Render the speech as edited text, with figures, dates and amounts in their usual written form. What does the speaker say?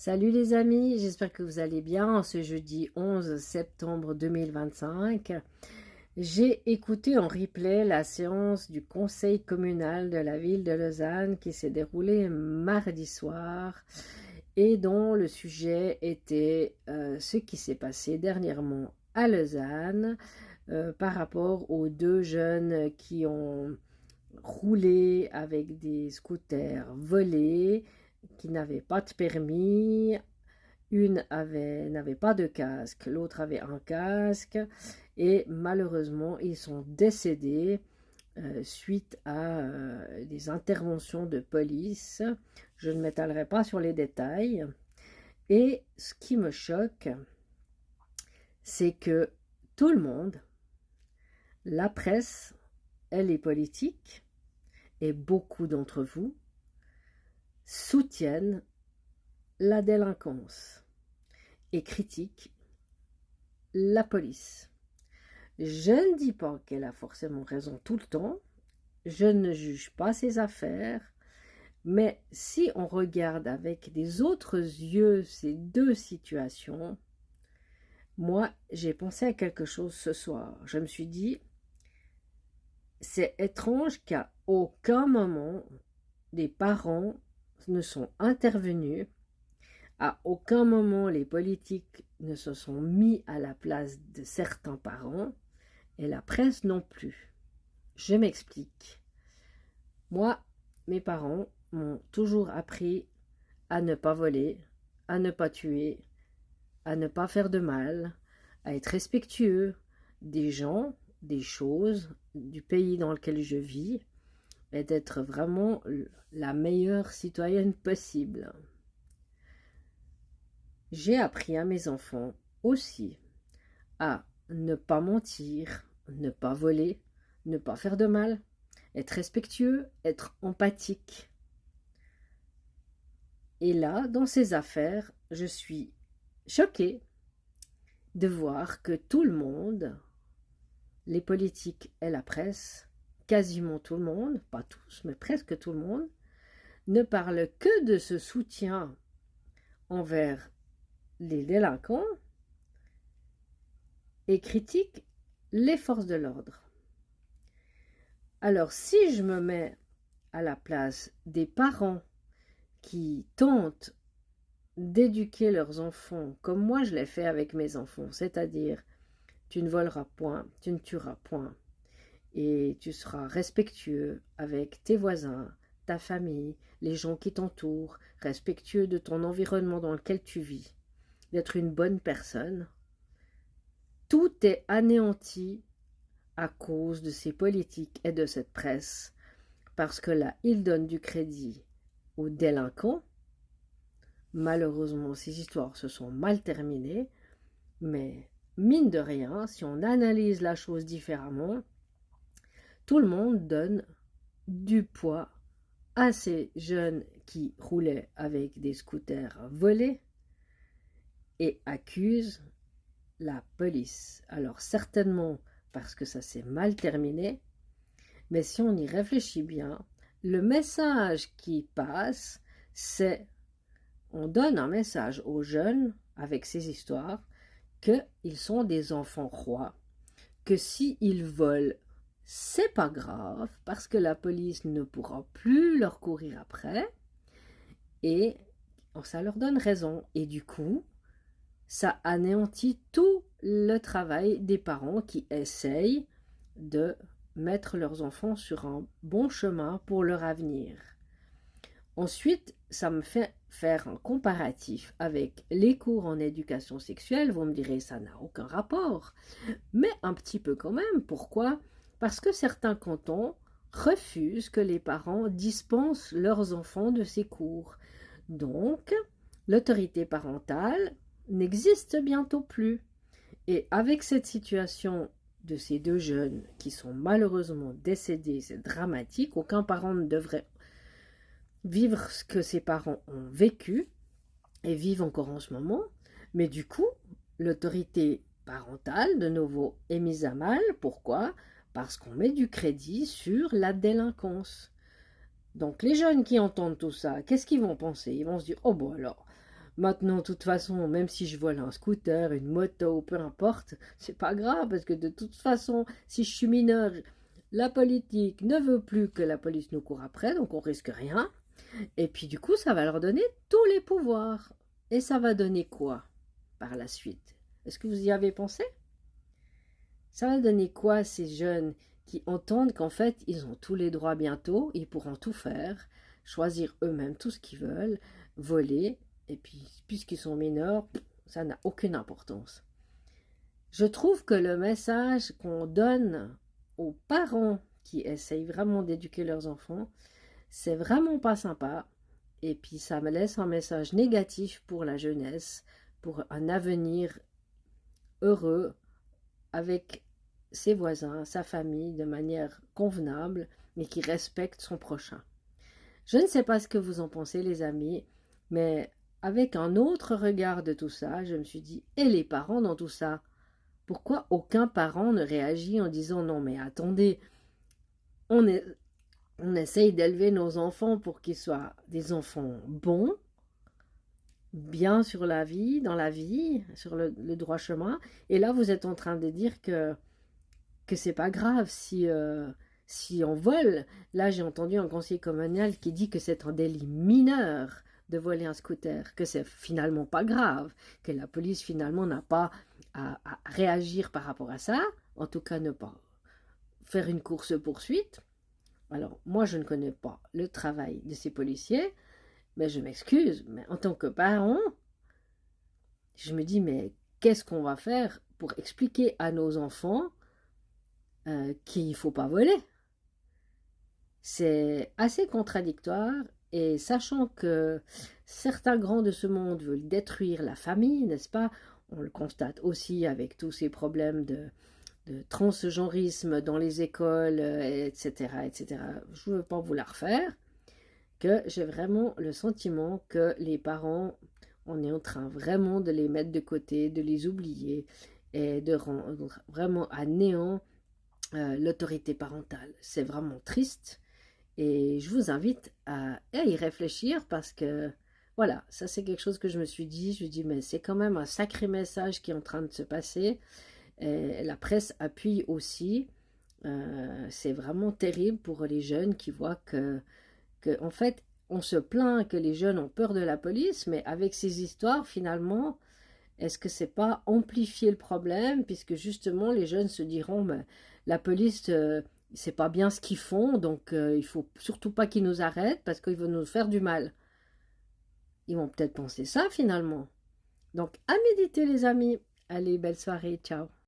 Salut les amis, j'espère que vous allez bien en ce jeudi 11 septembre 2025. J'ai écouté en replay la séance du conseil communal de la ville de Lausanne qui s'est déroulée mardi soir et dont le sujet était ce qui s'est passé dernièrement à Lausanne par rapport aux deux jeunes qui ont roulé avec des scooters volés qui n'avaient pas de permis. Une n'avait pas de casque, l'autre avait un casque et malheureusement ils sont décédés suite à des interventions de police. Je ne m'étalerai pas sur les détails. Et ce qui me choque, c'est que tout le monde, la presse et les politiques, et beaucoup d'entre vous, soutiennent la délinquance et critiquent la police. Je ne dis pas qu'elle a forcément raison tout le temps, je ne juge pas ses affaires, mais si on regarde avec des autres yeux ces deux situations, moi j'ai pensé à quelque chose ce soir. Je me suis dit, c'est étrange qu'à aucun moment des parents ne sont intervenus. À aucun moment les politiques ne se sont mis à la place de certains parents et la presse non plus. Je m'explique. Moi, mes parents m'ont toujours appris à ne pas voler, à ne pas tuer, à ne pas faire de mal, à être respectueux des gens, des choses, du pays dans lequel je vis et d'être vraiment la meilleure citoyenne possible. J'ai appris à mes enfants aussi à ne pas mentir, ne pas voler, ne pas faire de mal, être respectueux, être empathique. Et là, dans ces affaires, je suis choquée de voir que tout le monde, les politiques et la presse, quasiment tout le monde, pas tous, mais presque tout le monde, ne parle que de ce soutien envers les délinquants et critique les forces de l'ordre. Alors, si je me mets à la place des parents qui tentent d'éduquer leurs enfants comme moi je l'ai fait avec mes enfants, c'est-à-dire tu ne voleras point, tu ne tueras point, et tu seras respectueux avec tes voisins, ta famille, les gens qui t'entourent, respectueux de ton environnement dans lequel tu vis, d'être une bonne personne, tout est anéanti à cause de ces politiques et de cette presse, parce que là, ils donnent du crédit aux délinquants. Malheureusement, ces histoires se sont mal terminées, mais mine de rien, si on analyse la chose différemment, tout le monde donne du poids à ces jeunes qui roulaient avec des scooters volés et accusent la police. Alors certainement parce que ça s'est mal terminé, mais si on y réfléchit bien, le message qui passe, c'est on donne un message aux jeunes avec ces histoires qu'ils sont des enfants rois, que s'ils volent, c'est pas grave parce que la police ne pourra plus leur courir après et ça leur donne raison. Et du coup, ça anéantit tout le travail des parents qui essayent de mettre leurs enfants sur un bon chemin pour leur avenir. Ensuite, ça me fait faire un comparatif avec les cours en éducation sexuelle. Vous me direz, ça n'a aucun rapport. Mais un petit peu quand même. Pourquoi? Parce que certains cantons refusent que les parents dispensent leurs enfants de ces cours. Donc, l'autorité parentale n'existe bientôt plus. Et avec cette situation de ces deux jeunes qui sont malheureusement décédés, c'est dramatique, aucun parent ne devrait vivre ce que ses parents ont vécu et vivent encore en ce moment, mais du coup, l'autorité parentale, de nouveau, est mise à mal. Pourquoi? Parce qu'on met du crédit sur la délinquance. Donc les jeunes qui entendent tout ça, qu'est-ce qu'ils vont penser? Ils vont se dire, oh bon alors, Maintenant, de toute façon, même si je vole un scooter, une moto, peu importe, c'est pas grave parce que de toute façon, si je suis mineur, la politique ne veut plus que la police nous court après, donc on risque rien. Et puis du coup, ça va leur donner tous les pouvoirs. Et ça va donner quoi par la suite? Est-ce que vous y avez pensé? Ça va donner quoi à ces jeunes qui entendent qu'en fait, ils ont tous les droits bientôt, ils pourront tout faire, choisir eux-mêmes tout ce qu'ils veulent, voler, et puis puisqu'ils sont mineurs, ça n'a aucune importance. Je trouve que le message qu'on donne aux parents qui essayent vraiment d'éduquer leurs enfants, c'est vraiment pas sympa. Et puis ça me laisse un message négatif pour la jeunesse, pour un avenir heureux avec ses voisins, sa famille, de manière convenable, mais qui respecte son prochain. Je ne sais pas ce que vous en pensez, les amis, mais avec un autre regard de tout ça, je me suis dit, et les parents dans tout ça? Pourquoi aucun parent ne réagit en disant, non mais attendez, on, est, on essaye d'élever nos enfants pour qu'ils soient des enfants bons, bien sur la vie, dans la vie, sur le droit chemin, et là vous êtes en train de dire que c'est pas grave si on vole. Là, j'ai entendu un conseiller communal qui dit que c'est un délit mineur de voler un scooter, que c'est finalement pas grave, que la police finalement n'a pas à réagir par rapport à ça, en tout cas ne pas faire une course-poursuite. Alors, moi, je ne connais pas le travail de ces policiers, mais je m'excuse, mais en tant que parent, je me dis, mais qu'est-ce qu'on va faire pour expliquer à nos enfants qu'il ne faut pas voler? C'est assez contradictoire et sachant que certains grands de ce monde veulent détruire la famille, n'est-ce pas? On le constate aussi avec tous ces problèmes de transgenrisme dans les écoles, etc., etc. Je ne veux pas vous la refaire, que j'ai vraiment le sentiment que les parents, on est en train vraiment de les mettre de côté, de les oublier et de rendre vraiment à néant l'autorité parentale. C'est vraiment triste et je vous invite à y réfléchir parce que voilà, ça c'est quelque chose que je me suis dit. Je me dis, mais c'est quand même un sacré message qui est en train de se passer. Et la presse appuie aussi. C'est vraiment terrible pour les jeunes qui voient en fait, on se plaint que les jeunes ont peur de la police, mais avec ces histoires, finalement, est-ce que c'est pas amplifier le problème, puisque justement les jeunes se diront, mais la police, c'est pas bien ce qu'ils font, donc il faut surtout pas qu'ils nous arrêtent parce qu'ils vont nous faire du mal. Ils vont peut-être penser ça finalement. Donc à méditer les amis. Allez, belle soirée, ciao.